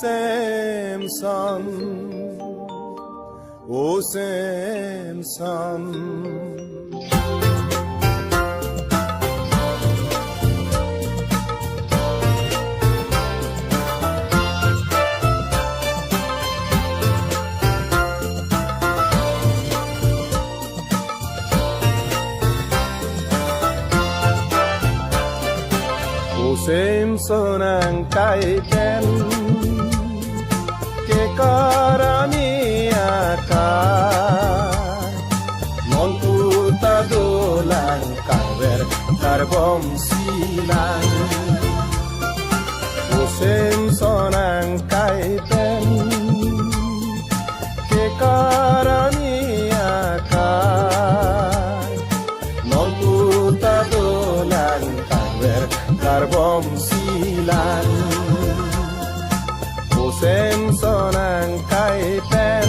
Samson, oh Samson. Samson ang kaitan ke karami akar non puta dolang karber karbom silang Samson ang kaitan ke karami akar non puta dolang karber karbom silang Samson ang kaitan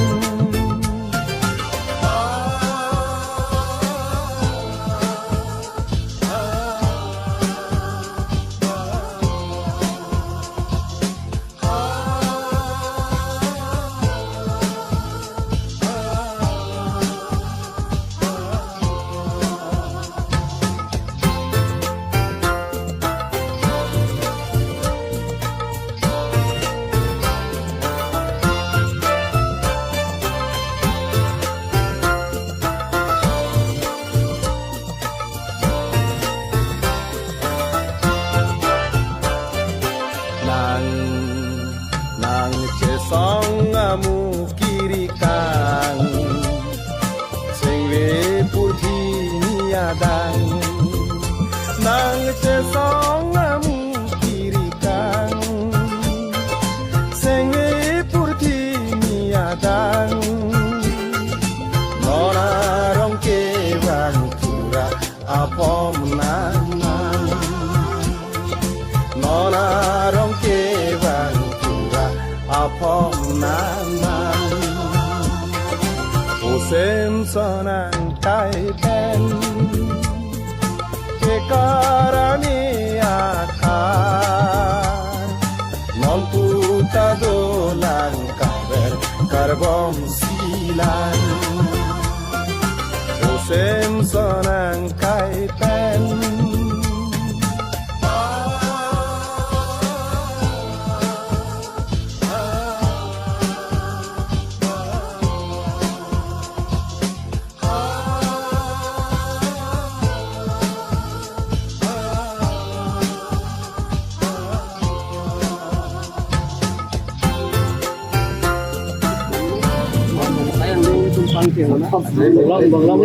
nang cesong amu kiri kang sengwe putih niadang nang cesong amu kiri kang sengwe putih niadang nona rongke bang tura apom nanang nona rongke bang apom naman Samson ang kaitan ke karami akar non puta dolang karber karbom silang Samson ang kaitan Bonglong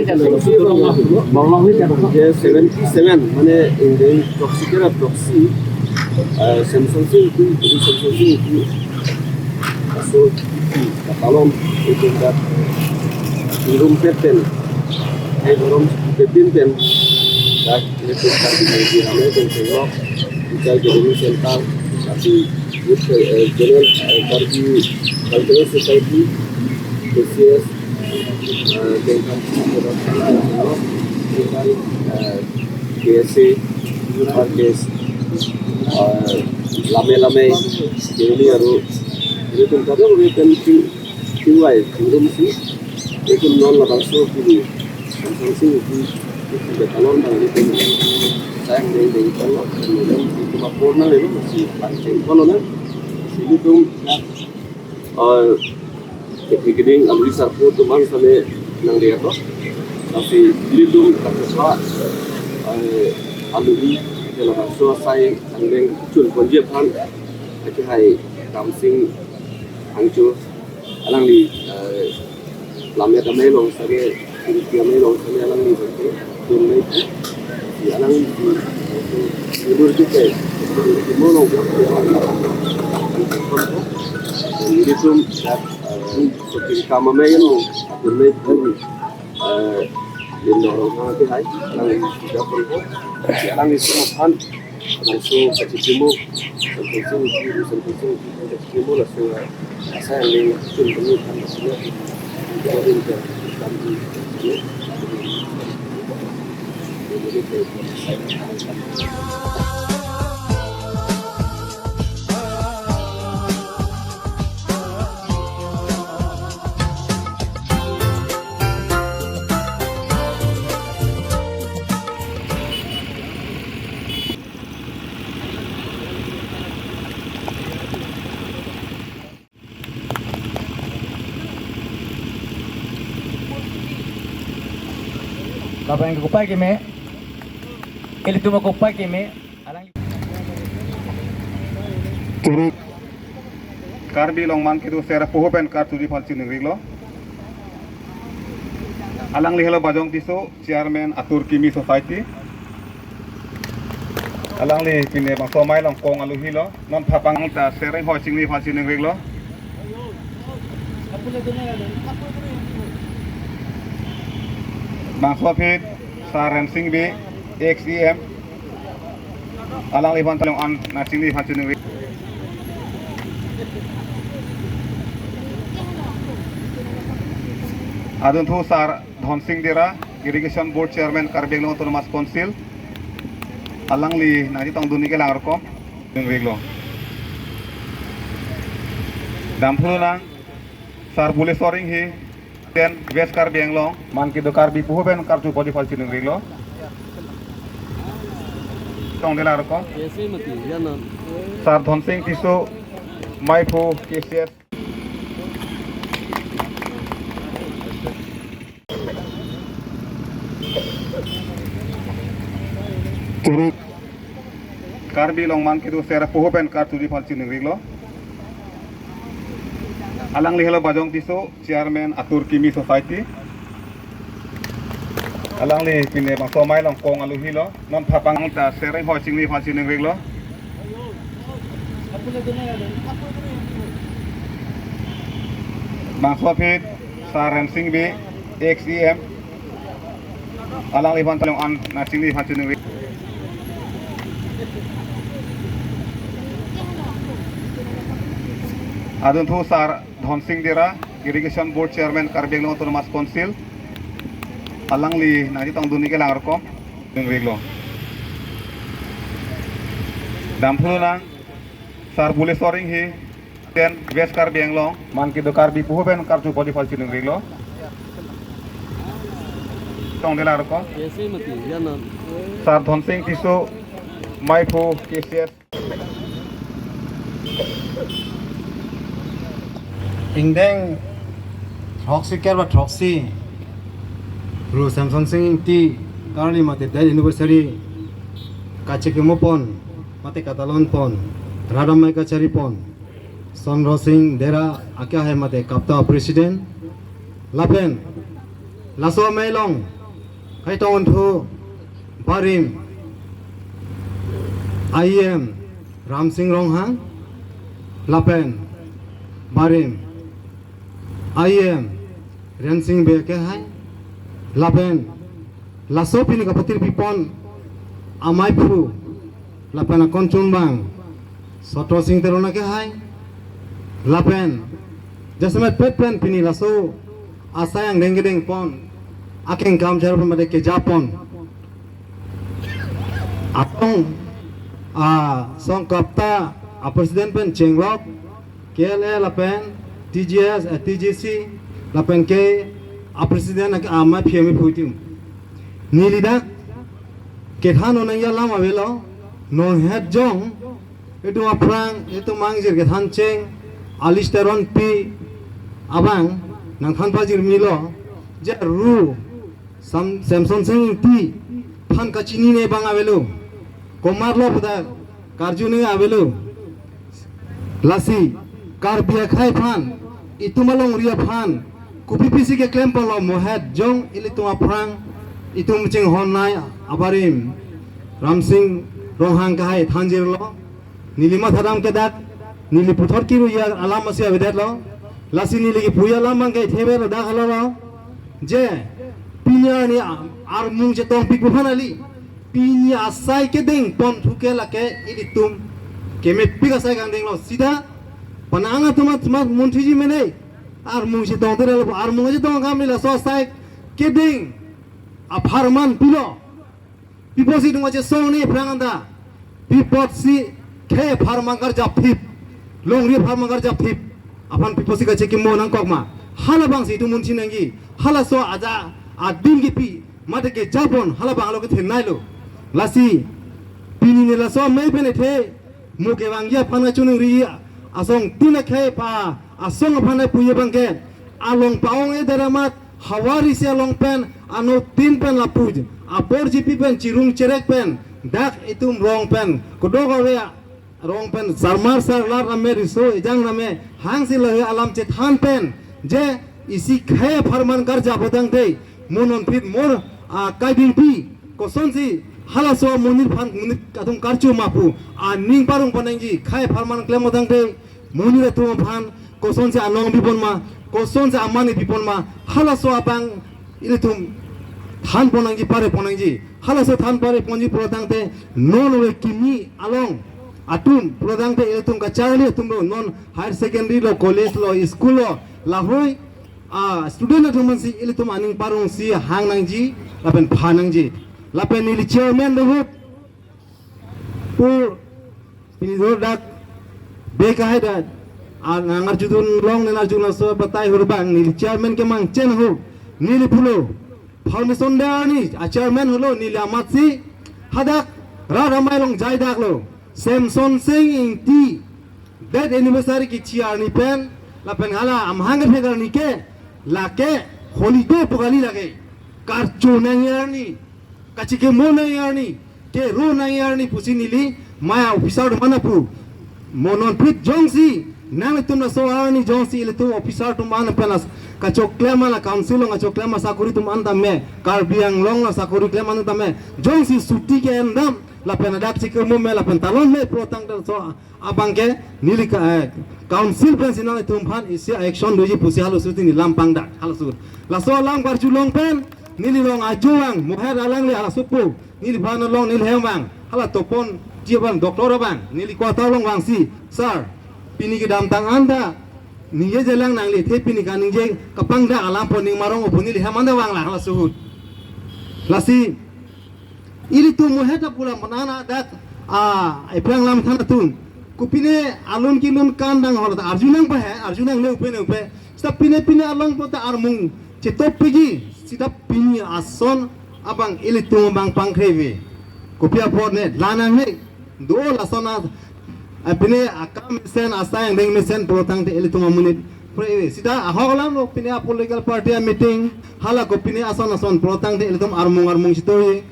ni kan 77 মানে in toxic era toxic Samson itu so kalom itu dah room peten room peten dah itu kan di mana itu tengok kita jadi sental tapi itu general party cultural society BCS dengan KSA Parkes lame-lame ini aru ini tentang apa penting tiwai turun sih itu non langsung kiri langsung itu betalon dari itu saya dari kalau kemudian itu laporan itu masih panjang kalau nih sini tuh Kepikiran ambil sarpu tu mana sampai nang dia tu, tapi itu tak aluri kalau masuk saya angin cun konjep kan, itu hai kamsing angcu, alang di lamnya kami long sebagai kami long kami alang di situ, tunai, alang di luar juga, di mana long jadi tu seperti kama main lo, tunai pun di orang tu hai, alang di dapur pun, alang di semua kan, langsung kecimu, kecimu langsung saya yang cun kami kan semua jadi kami Bapak yang kupai kime, ili tuma kupai kime, alang turut karbi long man kitu sera pohopen kar turi falsi ningri alang lihelo bajong tiso chairman atur kimi society alang li pine bang somai long kong alu hilo non phapang ta sereng ho singli falsi ningri bang swapit saren singbi XEM alang li ban talong an na singli falsi ningri adun thu sar dhon singh dera irrigation board chairman karbeng autonomous council alang li nadi tong duni ke langar ko dengreglo dampulu nang sar bule soring hi ten west karbeng long man ki do karbi puho ben karju body falsi dengreglo tong de langar ko sar dhon singh tiso maipho KCS turut karbi long man kitu sera pohopen kar turi falsi ningri alang lihelo bajong tiso chairman atur kimi society alang li pine bang somai long kong alu hilo non phapang ta sereng ho singli falsi ningri bang swapit saren singbi XEM alang li ban talong an na singli falsi ningri adun thu sar dhon singh dera irrigation board chairman karbeng autonomous council alang li nadi tong duni ke langar ko dengreglo dampulu nang sar bule soring hi ten west karbeng long man ki do karbi puho ben karju body falsi dengreglo tong de langar ko sar dhon singh tiso maipho KCS Indeng Troxy kerba Troxy Ru Samsung Sing ti karli mate Delhi University kache kemo pon mate Catalan pon Radamai kachari pon Sonro Singh dera akya hai mate kapta president lapen laso mailong kai ton thu barim IM Ram Singh Ronghang lapen barim IM Ren Singh be ke hai lapen laso pini kapatir pipon amai phu lapen akon chunbang Soto Singh terona ke hai lapen jasmet pet pen pini laso asayang dengedeng pon akeng kam jar made ke japon atong song kapta a president pen chenglok KLA lapen TGS TGC lapen ke a president ak ama PME phutim nilida ke thano nang ya lama velo non het jong itu aprang itu mangjir ke than cheng alisteron pi abang nang than pajir milo je ru Samsung Singh ti phan kachini ne bang avelo komarlo buda karju ne avelo lasi kar biya khai phan itu malong ria phan kupi pisi ke klem palo mohet jong ili tu aprang itu mching honnai abarim Ram Singh Ronghang kai thanjir lo nilima thadam ke dak nili puthor ki ruya alam asia vedat lo lasi nili ki puya lamang ke thebe lo dak lo je pinya ni ar mung je tong pik phan ali pinya asai ke ding pon thuke la ke ili tum ke me pik asai gang ding lo sida pananga tumat munthiji mene ar mung je tong tere lo ar mung je tong kam ni la so sai ke ding a pharman pilo piposi dunga je song ni pranganda piposi ke pharmangar japip longri pharmangar japip apan piposi ka cheki monang kokma hala bang si tu munchi nangi hala so aja adin gi pi mate ke japon hala bang lo ke thenai lo lasi pini ne la so mai pene the mu ke bang ya phana chunung ri asong tina khe pa asong phana puye bang ke along paong e daramat hawari se long pen anu tin pen lapuj apor jipi pen cirung cerek pen dak itum rong pen kodogo we rong pen sarmar sarlar name riso ejang name hang silahe alam cethan pen je isi khaye farman karja bodang te monon pit mor kaiding pi kosonsi halaso monir phan munit katung karchu mapu ning parung panangji khaye farman klem bodang te monir tu phan kosonsi anong bipon ma kosonsi amani bipon ma halaso abang ilitum than ponangji pare ponangji halaso than pare ponji prodang te non we kimi along atum prodang te ilitum kacharli atum non higher secondary lo college lo school lo lahoi student atum si ilitum aning parung si hang nangji lapen phanangji lapen ili chairman lo pur ini dak bekah dak nangar judun long nenar judun so batai hurbang nili chairman ke mang chen ho nili pulo foundation dani chairman hulo nili amatsi hadak ra ramai long jai dak lo Samson Singh inti that anniversary ki chiar ni pen la pen hala am hangar fegar ni ke la ke holiday pogali lage karcho nang yarni kachike mo nang yarni ke ro nang yarni pusi nili maya officer mana pu monon prit jongsi nang tum na so arni jongsi ile tu officer tu mana penas kachok klema la council nga chok klema sakuri tum anda me karbiang long la sakuri klema anda me jongsi suti ke endam la pena dak chike mo me la pen talon me protang so abang ke nili council pen sinal tum phan isi action doji pusi halu suti ni lampang dak halu sut la so lang barchu long pen nili long ajuang moher alang le ala supu nili bana long nili hemang hala topon jiban doktor bang nili kwata long wang si sir pini ke dam tang anda ni ye jelang nang le the pini ka ning je kapang da alam poning marong opuni le hamanda wang la hala suhut lasi ili tu moheta pula manana dak epang lam thana tun kupine alun kinun kandang hola arjunang pa hai arjunang le upe sta pine along pota armung cetop pigi sita pini ason abang ili tu bang pangkrevi kopia porne lanang he do la sona pine akam sen asang deng mesen protang te ili tu munit pre sida aholam lo pine political party meeting hala ko pine ason protang te ili tu armung sitori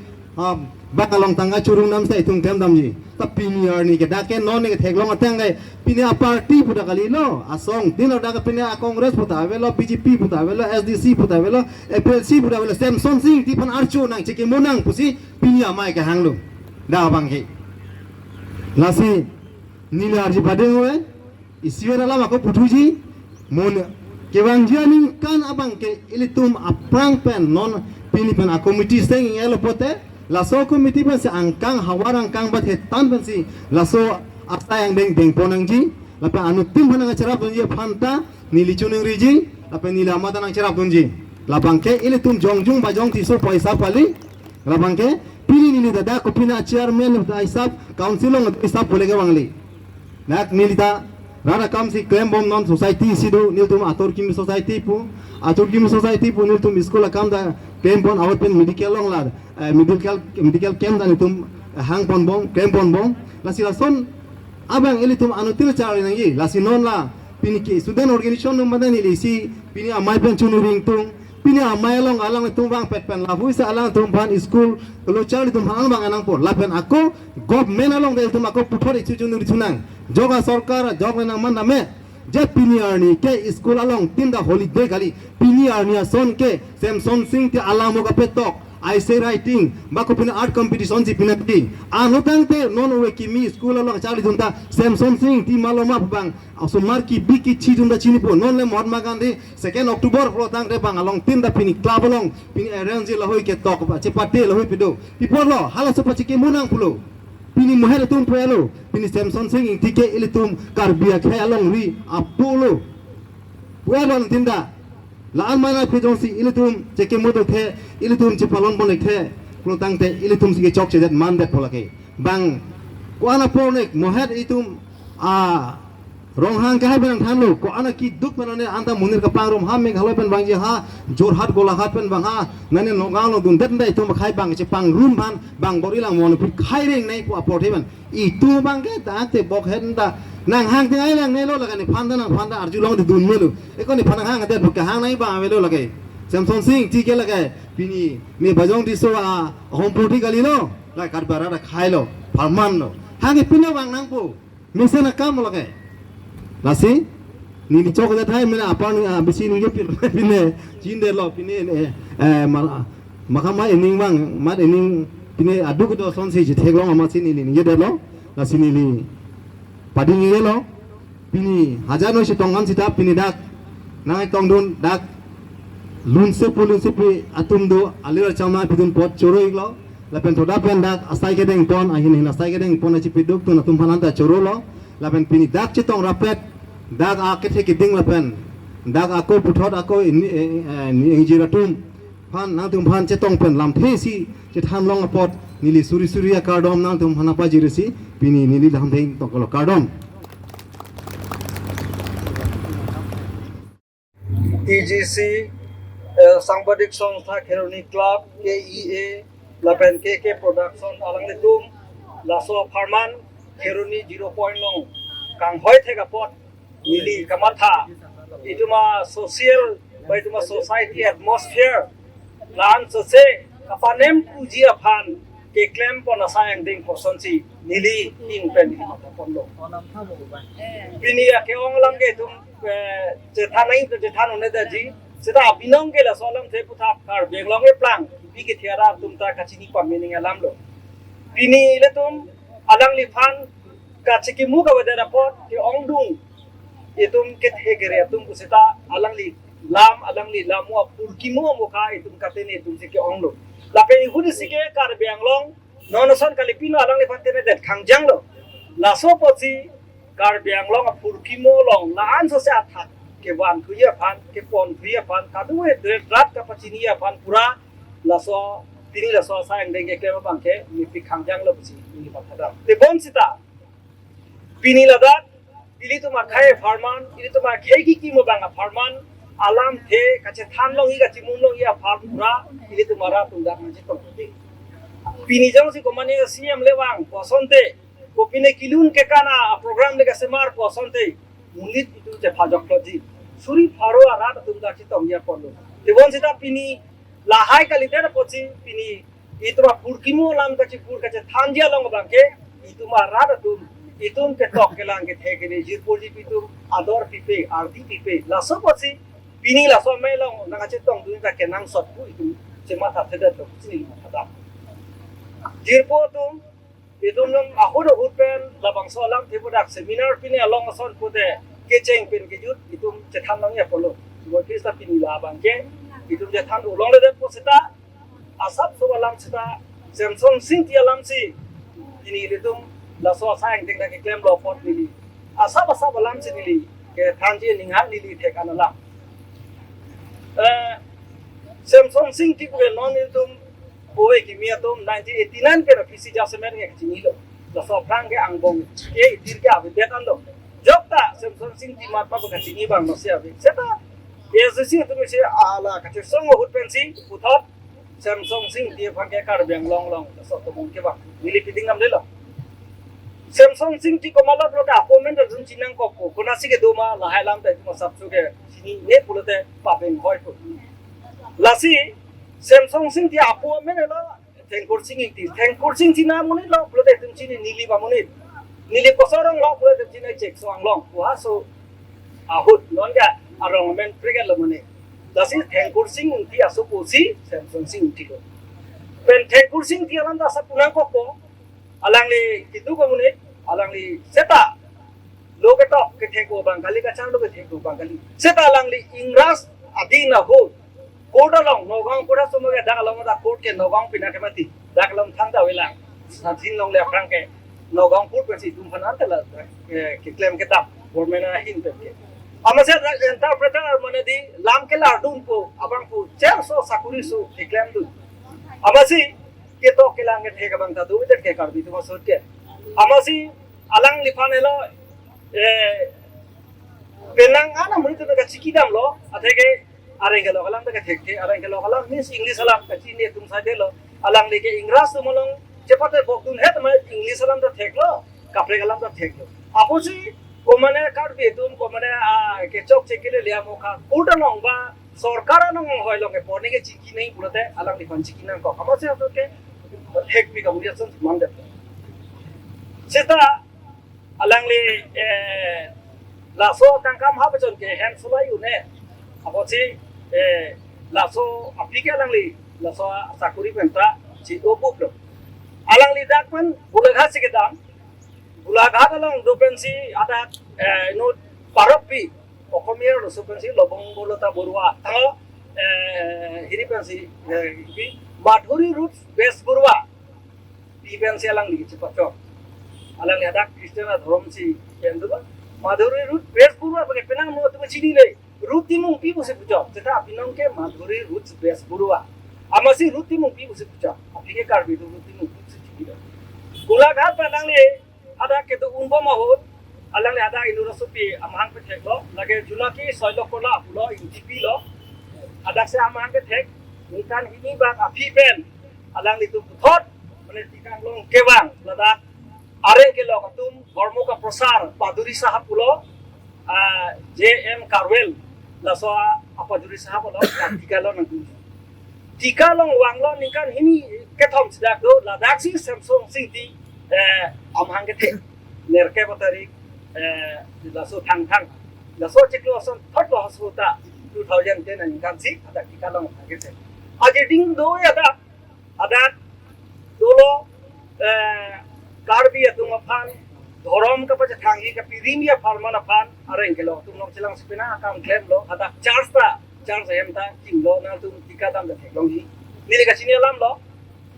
bakalong tangga curung nam sa itung tem damji tapi niar ni ke dake non ni ke theklong atang gai pine a party puta kali lo asong din oda ka pine a congress puta velo bjp puta velo sdc puta velo flc puta velo Samson Singh ti pan archo nang cheke monang pusi pine a mai ka hanglo da bang ke lasi ni arji badeng we isiwera lama ko putuji mon ke bang jani kan abang ke ilitum aprang pen non pini pen a committee sing elo pote laso komiti pen se angkang hawar angkang bat hetan pen si laso asta yang deng ponangji lape anu tim hanang cerap tunji phanta nili chuning riji lape nila amata nang cerap tunji lapangke ile tum jongjung bajong tiso paisa pali lapangke pili nili dada kopina chairman hisab council ng hisab boleh wangli nak nilita rara kam si claim bom non society sido nil tum ator kim society pu nil tum school kam da claim bon awat pen medical long la medical camp dan itum hang pon bong camp pon bong lasi lason abang ili tum anu til chari nangi lasi non la pini ki student organization num badan ili si pini amai pen chunu ring tung pini amai long alang tum bang pet pen la hui sa alang tum ban school lo chari tum hang bang anang pon la pen ako government along del tum ako puthori chunu chunang joga sarkar jog nang man me je pini arni ke school along tinda holiday kali pini arni son ke Samson Singh te alamo ka petok essay writing bako pina art competition si pinati anotang te non we kimi school along chali junta Samson Singh ti maloma bang asumar ki biki chi junta chini po non le Mahatma Gandhi 2 October flotang te bang along tinda pini club along pini arrange la hoi ke tok pa chepate la hoi pedo pipo lo hala sopa chike munang pulo pini moher tum pelo pini Samson Singh tike ilitum karbia khe along ri apolo puelon tinda laan mana pejong si ilitum cheke modo the ilitum che palon bon the protang te ilitum si ke chok che dat man dat polake bang ko ana pornek moher itum rong hang ka ben than lo ko ana ki duk manane anta munir ka pangrom ha me halo pen bang je ha jor hat gola hat pen bang ha nane no gang lo dun det dai tum khai bang che pang rum ban bang borilang mon pu khai reng nei ko apor the ban itu bang ke ta te bok hen da nang hang te ai lang nei lo la ka ni phanda nang phanda arju long de dun melu e ko ni phana hang de buk ka hang nai ba velo la ke Samsung Sing ti ke lagai pini me bajong di so a home poti kali lo la kar bara da khai lo farman lo ha ke pina bang nang pu me se na kam lagai lasi ni ni chok da thai me na apan bisi ni ke pine chin de lo pine makama ening bang mat ening pine adu ko do son si je thek lo ama sin ni ni de lo lasi ni ni padi ni lo pini hajar no si tongan sita pini dak nang tong don dak lun se pi atum do alir chama pidun pot choro iglo lapen thoda pen dak asai ke deng pon ahin hin asai ke deng pon achi piduk tu natum phanan ta choro lo lapen pini dak chi tong rapet dak a ke the ki ding lapen dak ako puthot ako ni engiratum phan nang tum phan che tong pen lam the si che tham long pot nili suri suriya kardom nang tum phana pa jirisi pini nili lam thei tokolo kardom TGC Sangbadik Songtha Kheroni Club KEA Lapen KK Production alang letum laso Farman Kheroni 0.0 kang hoi thega pot nili kamatha ituma social baituma society atmosphere lan se kapanem puji aphan ke claim pon asayang ding posonsi nili in pen pondo pinia ke onglam ge tum je thanai je thanu ne da ji seta binong ke la solam the puthap kar beglong e plang bi ke thiara tum ta kachini pa meaning alam lo pini le tum alang li phan ka chiki mu ka wada report ke ongdung itum ke the gere tum ku seta alang li lamu purki mu mo ka itum ka te ne tum se ke onglo la pe hudi sike kar beglong nonoson kali pino alang li phan te ne det khangjang lo la so pochi kar beglong purki mo long la an so se athak ke wan kuya phan ke pon kuya phan kadu e drat ka pachini ya phan pura laso tini laso sayang denge ke bang ke mi pi khangjang lo busi ni pathada te bon sita pini ladat ili to ma khae farman ili to ma khei ki mo bang farman alam the kache than long hi ka chi mun long ya farm pura ili to mara tum da manji to pini jang si ko mane CM lewang posonte ko pine kilun ke kana program le ka semar posonte mulit itu je phajok loji suri pharo ara tum da chi tom ya ponlo devon sita pini lahai kali der pochi pini ituma purkimu lam ka chi pur ka che thanjia long bangke ituma ra tum itum ke tok ke lang ke theke ni jirpur ji pitum ador pipe ardi pipe la so pochi pini la so mai long na che tong du ka ke nang sot pu itu che ma tha theda to chi ma thada jirpur tum itum long ahur pen labang so lam the product seminar pini along son pude ke cheng pin ke jut itum che tham long ya polo bo kista pini la bangke itum je tham ulong le po sita asap so lam sita Samsung Sing ti lam si ini itum la so sayang ding ke claim lo pot nili asap lam si nili ke thanji ningha nili the kanala Samsung Sing ti ko non itum boy ki mia tum 1989 ke PC jasmen ke chini lo la so prang ke angbong ke dir ke ave betan lo jokta Samsung Sing ti ma pa ko chini bang no se ave seta SC tu se ala ka che song hut pensi uthot Samsung Sing ti phang ke kar beng long la so to mon ke ba mili piting am le lo Samsung Sing ti ko mala pro ka appointment jun chinang ko ko na si ke do ma la hai lam ta ma sap chu ke chini ne pulote pa ben hoi ko lasi Samsung Sing ti appointment lo Thankful Sing ti na moni lo pulote tum chini nili ba moni nili ko sorong lo pulote chini check so ang long wa so ahut non ga arong men pregal lo moni lasi Thankful Sing ti aso ko si Samsung Sing ti lo pen Thankful Sing ti alam da sa punang ko alang li kitu ko muni alang li seta lo ke tok ke theko bangkali ka chang lo ke theko bangkali seta alang li ingras adina ho koda long nogang koda somoga dagalong da kod ke nogang pina ke mati dagalong thang da welang sathin long le prang ke nogang kod pe si tum phanan tala ke claim ke tap gormena hin pe ke amase interpreter mane di lam ke la dum ko abang ko cher so sakuri so ke claim du amasi ke to ke lang ke theka bang ta du ke kar di tuma sot ke amasi alang lifane lo penang ana muri to ka chikidam lo atheke areng ke lo kalam ta ke thekte areng ke lo kalam means English alam ka chini tum sa de lo alang le ke ingras tu molong chepate bokun het ma English alam ta theklo kapre kalam ta theklo aposi ko mane kar be tum ko mane ke chok chekile le mo ka koda long ba सरकार नंग होय लोगे पोने के चिकी नहीं बोलते अलग लिखन चिकी नंग को हम से तो के हेक भी कम्युनिकेशन मान दे सेता अलग ले लासो तंकाम हा बचन के हैंड सुलाई उन्हें अब से लासो अपनी के अलग ले लासो साकुरी पेंटा ची दो बुक लो अलग ले दाक पन बुलाघा से के दाम बुलाघा अलग दो पेंसी ada नो parokpi okomir lo supensi lobong bolota borua tang hiri pensi bi madhuri roots base borua di pensi alang li cepat alang ada kristena dhorom si pendu madhuri root base borua bage penang mo tu chini le root timung pi bose pujo jeta apinong ke madhuri roots base borua amasi root timung pi bose pujo apike karbi tu root timung pi chini gulaghat palang le ada ke tu unbo mahut alang le ada ilurosupi amhang pe thek lo lage junaki soilo kola pulo UTP lo ada se amhang ke thek nikan hini bang api pen alang li tu thot mane tikang long kewang lada are ke lo katum gormo ka prosar paduri sahab pulo JM Karwel la so apaduri sahab lo tika lo nang tika long wang lo nikan hini ke thom sidak do ladak si Samsung City amhang ke thek nerke batari laso thang laso cheklo son thot lo hasuta 2010 an kan si ada kita long agese aje ding do ada dolo karbi atung aphan dhorom ka pache thangi ka pirimia farman aphan areng kelo tum long chilang spina akam claim lo ada charge hemta king lo na tum tika dam da thek long hi nile ka chini lam lo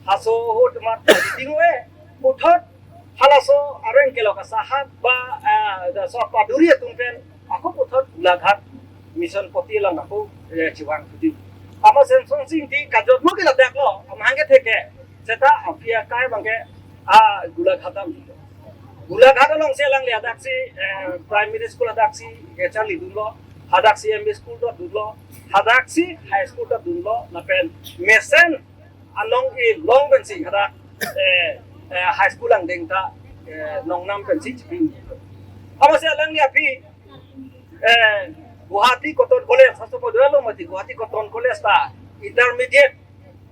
haso hot mat ding we uthot halaso areng kelo ka sahab ba da so paduri tungpen aku puthot ulaghat mission poti lang aku chiwang thudi ama Samsung sing ti kajot mo ke la deklo amhange theke seta apia kai bangke gulaghatam gulaghat long se lang le adaksi primary school adaksi gechali dunlo adaksi MB school dot dunlo adaksi high school dot dunlo na pen mesen along e long bensi ada high school ang dengta nong nam pen si chipin ama se lang ya pi Guwahati Cotton College hasto podelo mati Guwahati Cotton College ta intermediate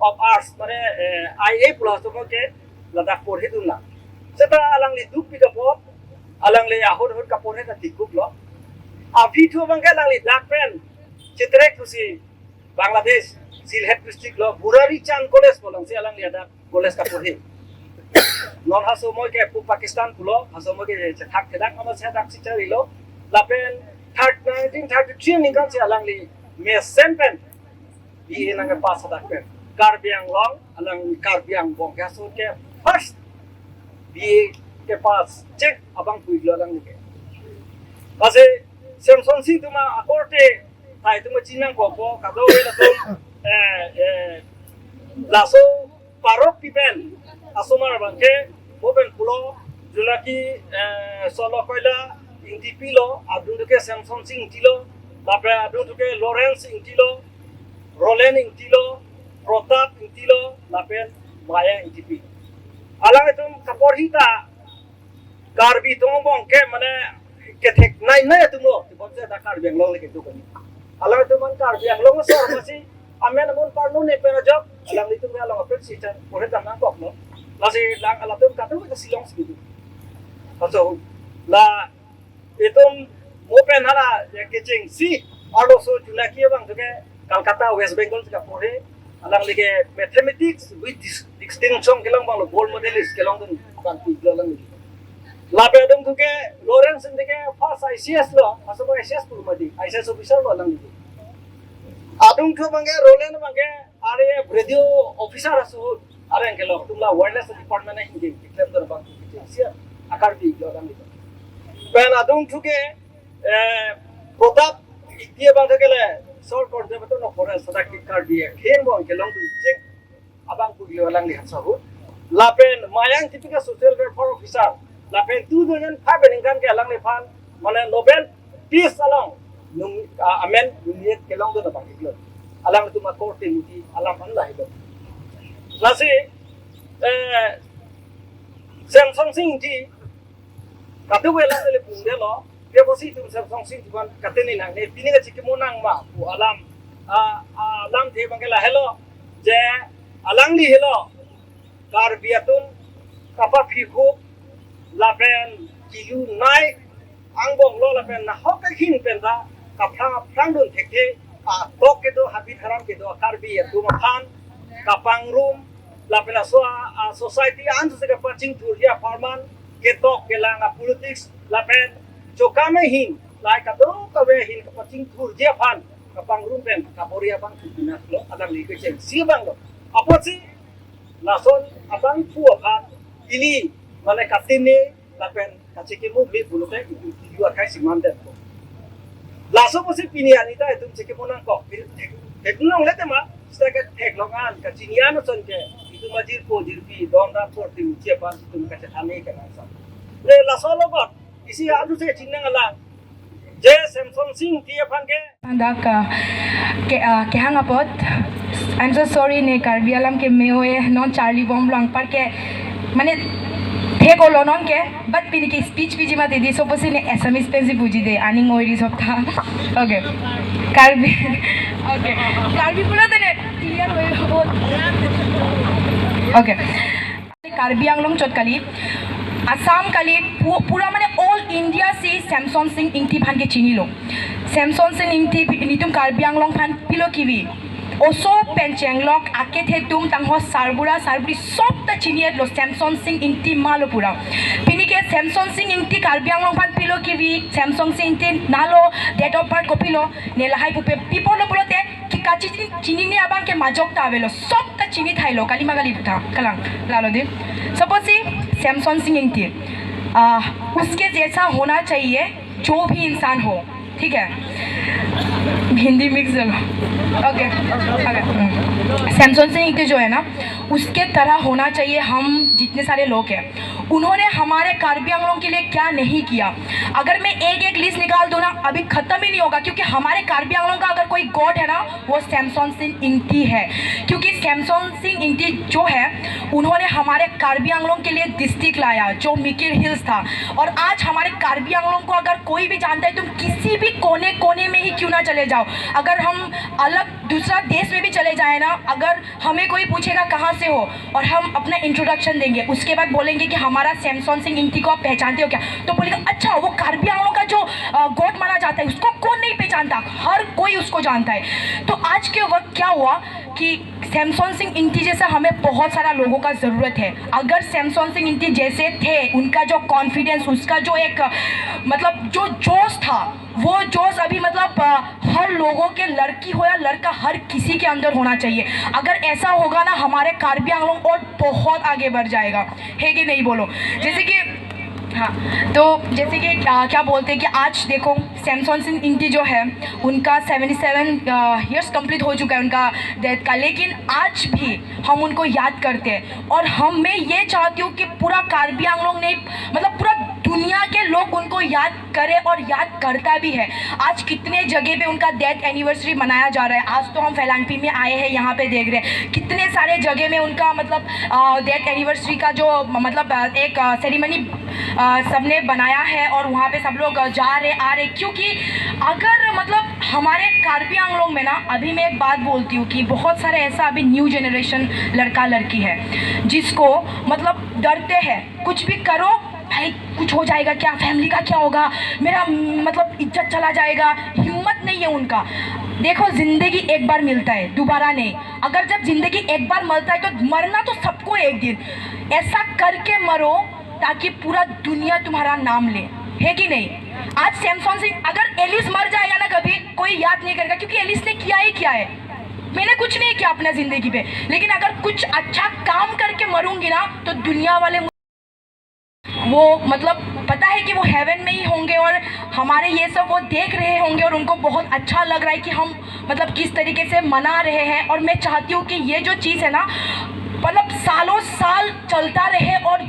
of arts mane IA plus to ke ladak porhe dunna seta alang li duk pika pop alang le ahor hor ka porhe ka dikup lo afi thu bangke alang li dak pen chitrek kusi Bangladesh Silhet district lo Burari Chan College bolang se alang li ada college ka porhe non haso mo ke Pakistan pulo haso mo ke thak kedak ama se dak sichari lo lapen 1933 ningkan si alang li me sempen di nang pas dak pen Karbiang long alang Karbiang bong ka so ke first di ke pas check abang pui lo alang ni ke ase Samsung si tuma akorte tai tuma chinang ko po ka do le to laso parok pipen asomar bangke moben pulo junaki solo koila INTP lo adun ke Samsung sing tilo tapre adun ke Lawrence intilo Roland intilo Protap intilo lapen Maya INTP alang itu kapor hita karbi tong ke mane ke thek nai nai tumo tibonse da Karbiang long le ke tu kani alang itu man Karbiang long so masi amen mon parno ne pera job alang itu me alang apel sitan pore tanang kok no lasi lang alatum katu ke silong segitu also la itum mopen hala ya kecing si alo so junaki bang tuke Calcutta West Bengal ka pore alang lige mathematics with distinction kelang bang gold medalist kelang dun kan pi kelang la pe dum tuke Lawrence ndike first ICS lo aso ICS pur madi ICS officer lo alang lige adung thu bange Roland bange are radio officer aso are kelo tumla wireless department na hindi claim dor bang sia akar bi lo alang lige pen adung thuke Protap dia bang thakele sor kor debe to no pore sada ki card die khen bang kelong tu check abang pu lo lang ni hasahu lapen mayang tipika social welfare officer lapen 2005 ningkan ke alang ni fan mane Nobel peace along amen dunia kelong tu bang iklo alang tu ma korte muti alang man lai lo lasi Samsung sing ji katu wela le punde lo dia posi tu Samsung sing tuan kateni nang ne pini ga chikimu nang ma pu alam alam the bangela hello je alangli hello kar biatun kapa phiku lapen kiyu nai angbong lo lapen na hok hin penda kapang dun thekhe tok ke do habit haram ke do kar biatun phan kapang room lapen society an se ka paching thuria farman ke tok ke langa politics lapen chokame hin lai ka do ka we hin ka paching thuria phan kapang room pen kaporia bang thuna lo adang li ke chen si bang lo apochi lason abang pu phan ini mane katini lapen kachiki mu mi bulute yu akai siman de laso posi pini anita tum cheke monang ko teknong lete ma staka teklongan kachiniano sonke itu majir po jirpi donda porti uche pan tum kacha thane ke nasa le laso logot isi adu se chinang ala je Samsung Singh tie phan ke Andaka ke hangapot I'm so sorry ne Karbi Alam ke meoe non Charlie bomb lang par ke mane थे को लोनों के but पिनी की speech PG मत दे सो पसी ने SMS पे से पूजी दे आनी मोरी सब था ओके कार्बी पूरा तो ने क्लियर हो ओके कार्बी आंगलोंग चोटकाली आसाम काली पूरा माने ऑल इंडिया से सैमसंग सिंह इंगती फान के चीनी लो सैमसंग सिंह इंगती नितुम कार्बी आंगलोंग फान पिलो कीवी ओसो पेंचेंगलोक आके थे तुम तंगो सारबुरा सारबुरी सब त चिनियत लो सैमसंग सिंह इंगती मालो पूरा पिनी के सैमसंग सिंह इंगती कार्बी आंगलोंग फान पिलो कीवी सैमसंग सिंह इंगती नालो डेट ऑफ बर्थ कपिलो नेलाहाई पुपे पिपो लो बोलते कि काची चीनी ने आबां के माजोक तावेलो सब त चिनी थाइलो काली मगाली था कलंग लालो दे सपोज सैमसंग सिंह इंगती उसके जैसा होना चाहिए जो भी इंसान हो ठीक है Hindi mix okay Samsung Singh जो है ना उसके तरह होना चाहिए हम जितने सारे लोग हैं उन्होंने हमारे कार्बी आंगलों के लिए क्या नहीं किया अगर मैं एक लिस्ट निकाल दूँ ना अभी ख़त्म ही नहीं होगा क्योंकि हमारे कार्बी आंगलों का अगर कोई गॉड है ना वो सैमसंग सिंह इंगती है क्योंकि सैमसंग सिंह इंगती जो है उन्होंने हमारे कार्बी आंगलों के लिए डिस्ट्रिक्ट लाया जो मिकिर हिल्स था और आज हमारे कार्बी आंगलों को अगर कोई भी जानता है तुम किसी भी कोने कोने में ही क्यों ना चले जाओ अगर हम अलग दूसरा देश में भी चले जाए ना अगर हमें कोई पूछेगा कहाँ से हो और हम अपना इंट्रोडक्शन देंगे उसके बाद बोलेंगे कि हमारा सैमसंग सिंह इंगती को आप पहचानते हो क्या तो बोलेगा अच्छा वो कार्बी आंगलों का जो गॉड माना जाता है उसको कौन नहीं पहचानता हर कोई उसको जानता है तो आज के वक्त क्या हुआ कि सैमसंग सिंह इंगती जैसा हमें बहुत सारा लोगों का ज़रूरत है अगर सैमसंग सिंह इंगती जैसे थे उनका जो कॉन्फिडेंस उसका जो एक मतलब जो जोश था वो जोश अभी मतलब हर लोगों के लड़की हो या लड़का हर किसी के अंदर होना चाहिए अगर ऐसा होगा ना हमारे कार्बी आंगलों और बहुत आगे बढ़ जाएगा है कि नहीं बोलो जैसे कि हाँ तो जैसे कि क्या बोलते हैं कि आज देखो सैमसंग सिंह इंगती जो है उनका 77 ईयर्स कंप्लीट हो चुका है उनका डेथ का लेकिन आज भी हम उनको याद करते हैं और मैं ये चाहती हूँ कि पूरा कार्बी आंगलों ने मतलब पूरा दुनिया के लोग उनको याद करे और याद करता भी है आज कितने जगह पे उनका डेथ एनिवर्सरी मनाया जा रहा है आज तो हम फैलांगपी में आए हैं यहाँ पे देख रहे हैं कितने सारे जगह में उनका मतलब डेथ एनिवर्सरी का जो मतलब एक सेरेमनी सबने बनाया है और वहाँ पे सब लोग जा रहे आ रहे क्योंकि अगर मतलब हमारे कार्बी आंगलों में ना अभी मैं एक बात बोलती हूँ कि बहुत सारे ऐसा अभी न्यू जनरेशन लड़का लड़की है जिसको मतलब डरते हैं कुछ भी करो भाई कुछ हो जाएगा क्या फैमिली का क्या होगा मेरा मतलब इज्जत चला जाएगा हिम्मत नहीं है उनका देखो ज़िंदगी एक बार मिलता है दोबारा नहीं अगर जब ज़िंदगी एक बार मिलता है तो मरना तो सबको एक दिन ऐसा करके मरो ताकि पूरा दुनिया तुम्हारा नाम ले है कि नहीं आज सैमसंग सिंह अगर एलिस मर जाएगा ना कभी कोई याद नहीं करेगा क्योंकि एलिस ने किया ही क्या है मैंने कुछ नहीं किया अपने ज़िंदगी पे लेकिन अगर कुछ अच्छा काम करके मरूंगी ना तो दुनिया वाले वो मतलब पता है कि वो हेवन में ही होंगे और हमारे ये सब वो देख रहे होंगे और उनको बहुत अच्छा लग रहा है कि हम मतलब किस तरीके से मना रहे हैं और मैं चाहती हूँ कि ये जो चीज़ है ना मतलब सालों साल चलता रहे और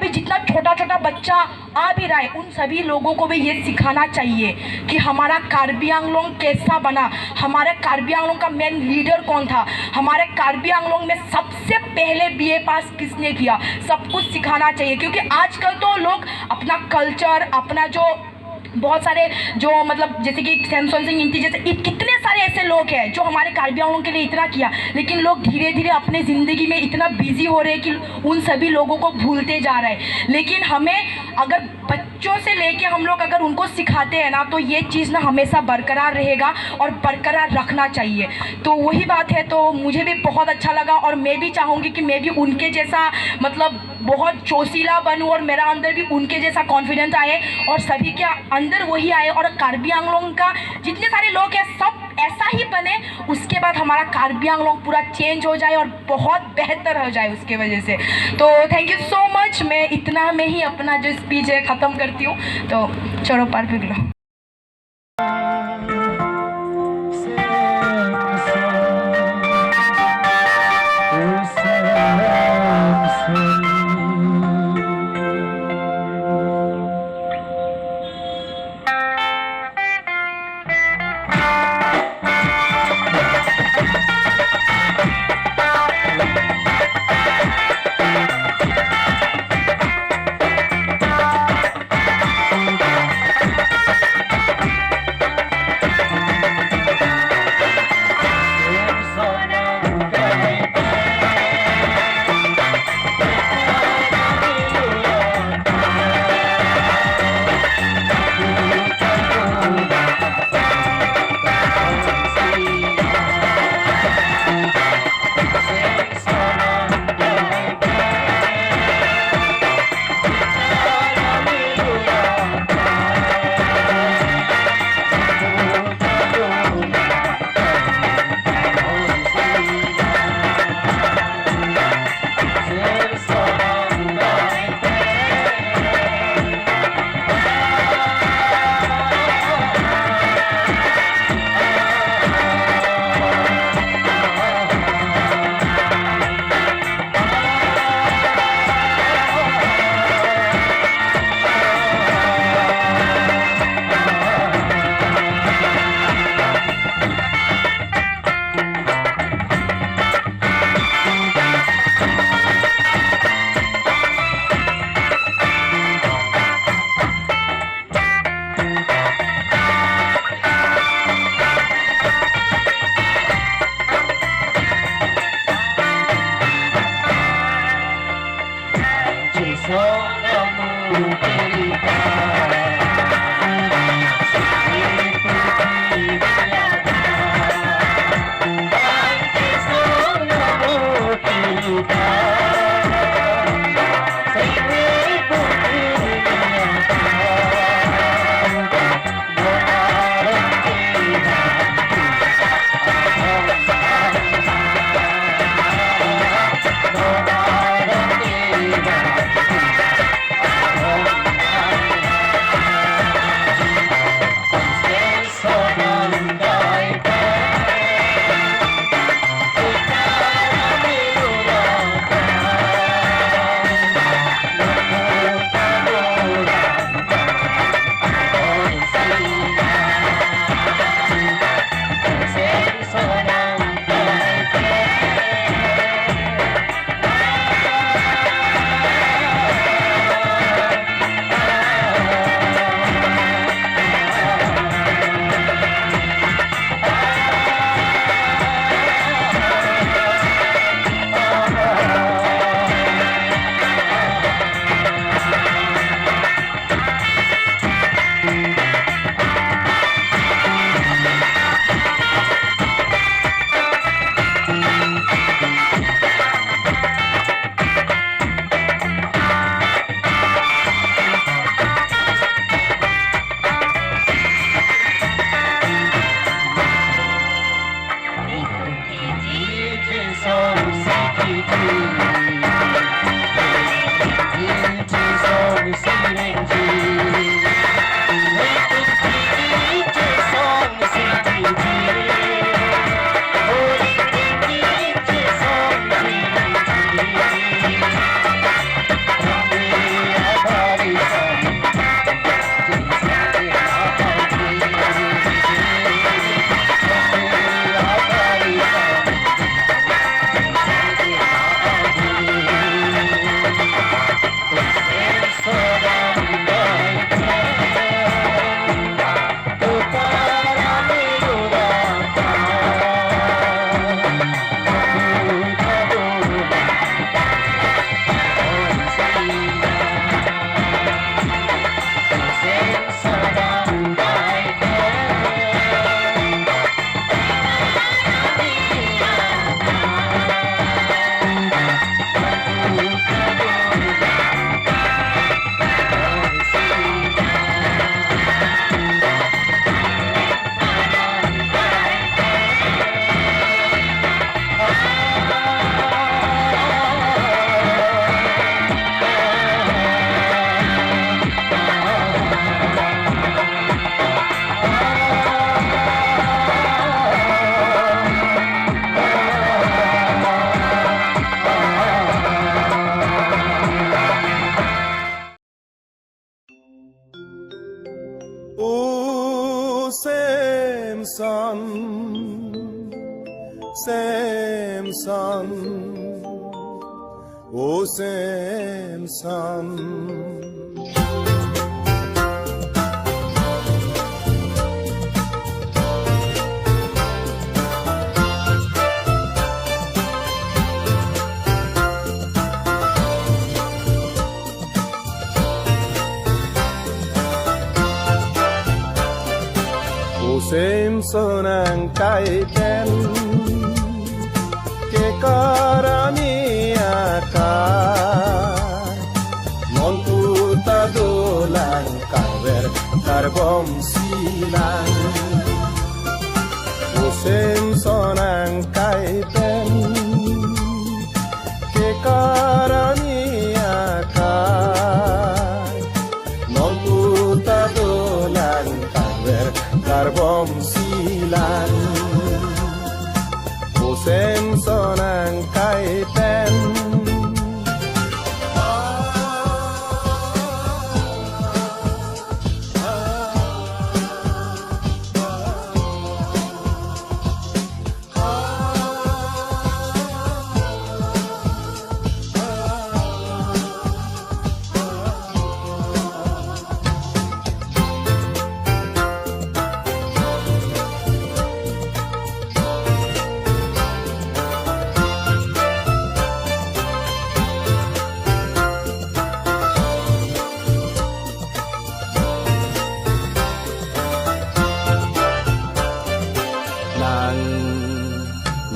जितना छोटा छोटा बच्चा आ भी रहा है उन सभी लोगों को भी ये सिखाना चाहिए कि हमारा कार्बी आंगलों कैसा बना हमारे कार्बी आंगलों का मेन लीडर कौन था हमारे कार्बी आंगलों में सबसे पहले BA पास किसने किया सब कुछ सिखाना चाहिए क्योंकि आजकल तो लोग अपना कल्चर अपना जो बहुत सारे जो मतलब जैसे कि सैमसन सिंह इंती जैसे कितने सारे ऐसे लोग हैं जो हमारे कार्बी आंगलों के लिए इतना किया, लेकिन लोग धीरे धीरे अपने ज़िंदगी में इतना बिजी हो रहे हैं कि उन सभी लोगों को भूलते जा रहे हैं। लेकिन हमें अगर बच्चों से लेके हम लोग अगर उनको सिखाते हैं ना, तो ये चीज़ ना हमेशा बरकरार रहेगा और बरकरार रखना चाहिए। तो वही बात है। तो मुझे भी बहुत अच्छा लगा और मैं भी चाहूँगी कि मैं भी उनके जैसा मतलब बहुत जोशीला बनूँ और मेरा अंदर भी उनके जैसा कॉन्फिडेंस आए और सभी के अंदर वही आए और कार्बी आंगलों का जितने सारे लोग हैं सब ऐसा ही बने। उसके बाद हमारा कार्बी आंगलों पूरा चेंज हो जाए और बहुत बेहतर हो जाए उसके वजह से। तो थैंक यू सो मच। मैं इतना में ही अपना जो स्पीच है ख़त्म करती हूँ। तो चलो पार पिघलो। Samson. Samson ang kaitan ke karami akar non puta dolang karber karbom silang Samson ang kaitan ke karami akar non puta dolang karber karbom silang Samson ang kaitan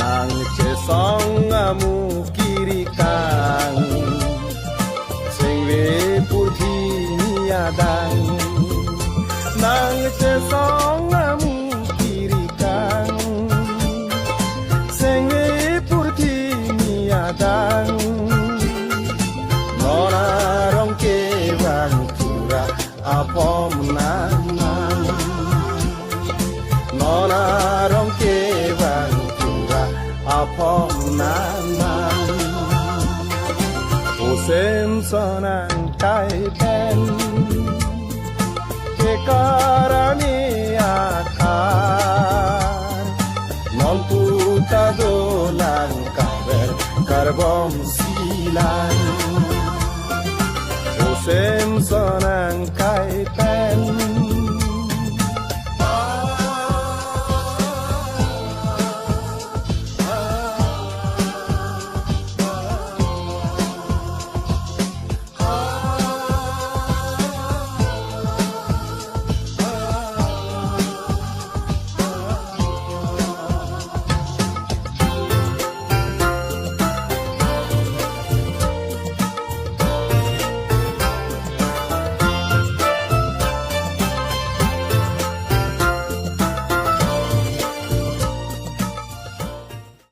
nang chesong amu kiri kang singwe purthi niadang nang chesong amu kiri kang singwe purthi niadang nona rong ke wang tura apom nang nona rong ke wang apom naman Samson ang kaitan ke karami akar non puta dolang karber karbom silang Samson ang kaitan